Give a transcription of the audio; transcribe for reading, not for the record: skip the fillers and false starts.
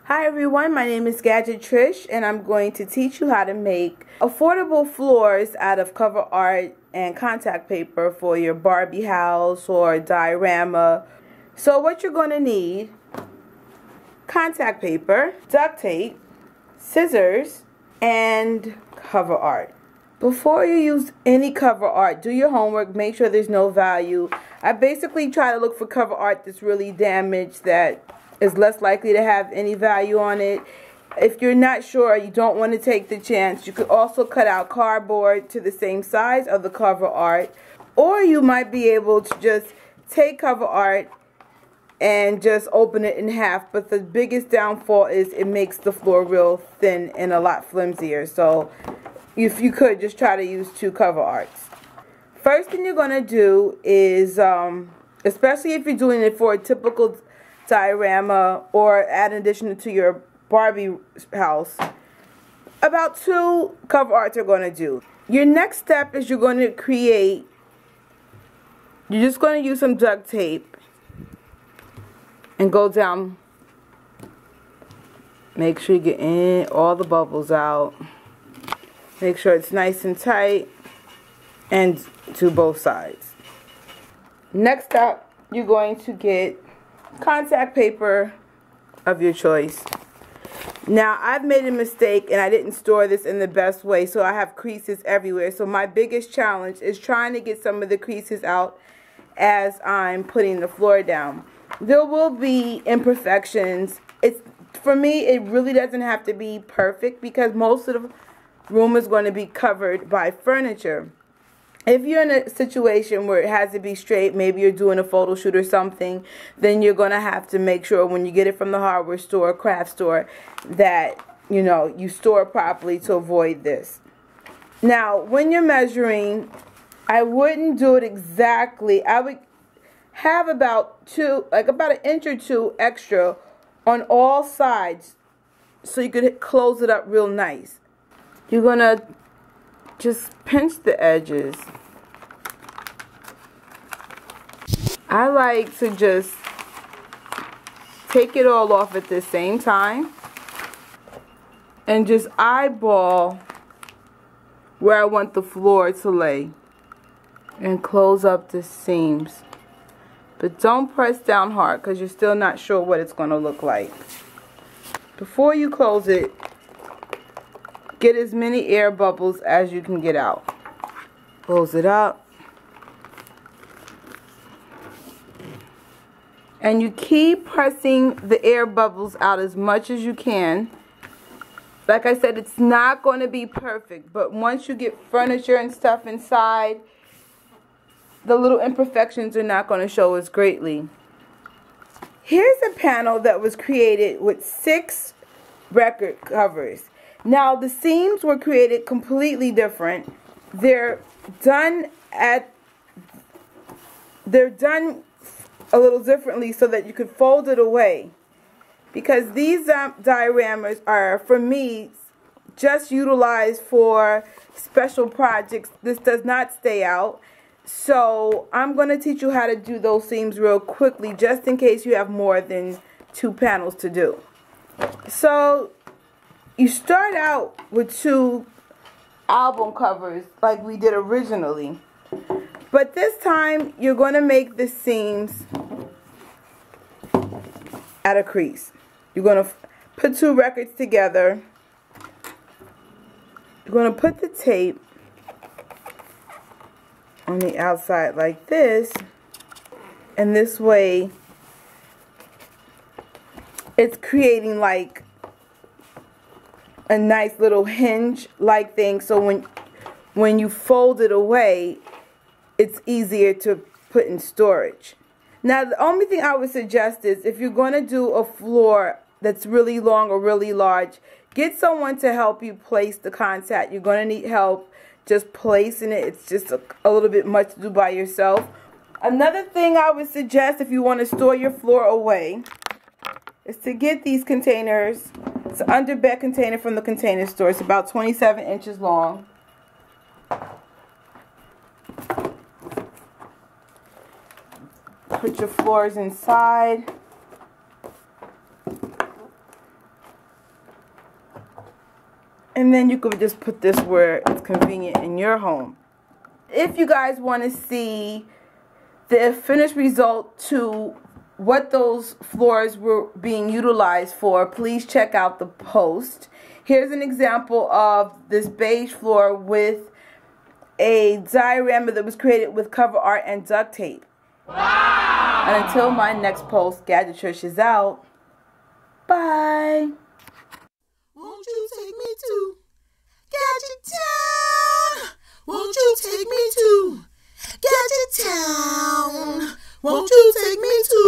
Hi everyone, my name is Gadget Trish and I'm going to teach you how to make affordable floors out of cover art and contact paper for your Barbie house or diorama. So what you're going to need: contact paper, duct tape, scissors, and cover art. Before you use any cover art, do your homework, make sure there's no value. I basically try to look for cover art that's really damaged, that is less likely to have any value on it. If you're not sure, you don't want to take the chance, you could also cut out cardboard to the same size of the cover art, or you might be able to just take cover art and just open it in half. But the biggest downfall is it makes the floor real thin and a lot flimsier. So if you could just try to use two cover arts. First thing you're going to do is, especially if you're doing it for a typical diorama or add an addition to your Barbie house, about two cover arts are going to do. Your next step is you're just going to use some duct tape and go down. Make sure you get in all the bubbles out. Make sure it's nice and tight and to both sides. Next up, you're going to get contact paper of your choice. Now, I've made a mistake and I didn't store this in the best way, so I have creases everywhere. So my biggest challenge is trying to get some of the creases out as I'm putting the floor down. There will be imperfections. For me, it really doesn't have to be perfect because most of the room is going to be covered by furniture. If you're in a situation where it has to be straight, maybe you're doing a photo shoot or something, then you're going to have to make sure when you get it from the hardware store or craft store that, you store it properly to avoid this. Now, when you're measuring, I wouldn't do it exactly. I would have about an inch or two extra on all sides so you could close it up real nice. You're going to just pinch the edges. I like to just take it all off at the same time and just eyeball where I want the floor to lay and close up the seams. But don't press down hard because you're still not sure what it's going to look like. Before you close it, get as many air bubbles as you can get out. Close it up. And you keep pressing the air bubbles out as much as you can. Like I said, it's not going to be perfect, but once you get furniture and stuff inside, the little imperfections are not going to show as greatly. Here's a panel that was created with 6 record covers. Now, the seams were created completely different. They're done a little differently so that you could fold it away. Because these dioramas are, for me, just utilized for special projects. This does not stay out. So I'm going to teach you how to do those seams real quickly, just in case you have more than 2 panels to do. So you start out with 2 album covers like we did originally. But this time you're going to make the seams at a crease. You're going to put 2 records together. You're going to put the tape on the outside like this. And this way it's creating like a nice little hinge like thing, so when you fold it away, it's easier to put in storage. Now, the only thing I would suggest is if you're going to do a floor that's really long or really large, get someone to help you place the contact. You're going to need help just placing it. It's just a little bit much to do by yourself. Another thing I would suggest if you want to store your floor away is to get these containers. It's an underbed container from the container store. It's about 27 inches long. Put your floors inside. And then you could just put this where it's convenient in your home. If you guys want to see the finished result to what those floors were being utilized for, please check out the post. Here's an example of this beige floor with a diorama that was created with cover art and duct tape. Wow! And until my next post, Gadget Trish is out. Bye! Won't you take me to Gadget Town? Won't you take me to Gadget Town? Won't you take me to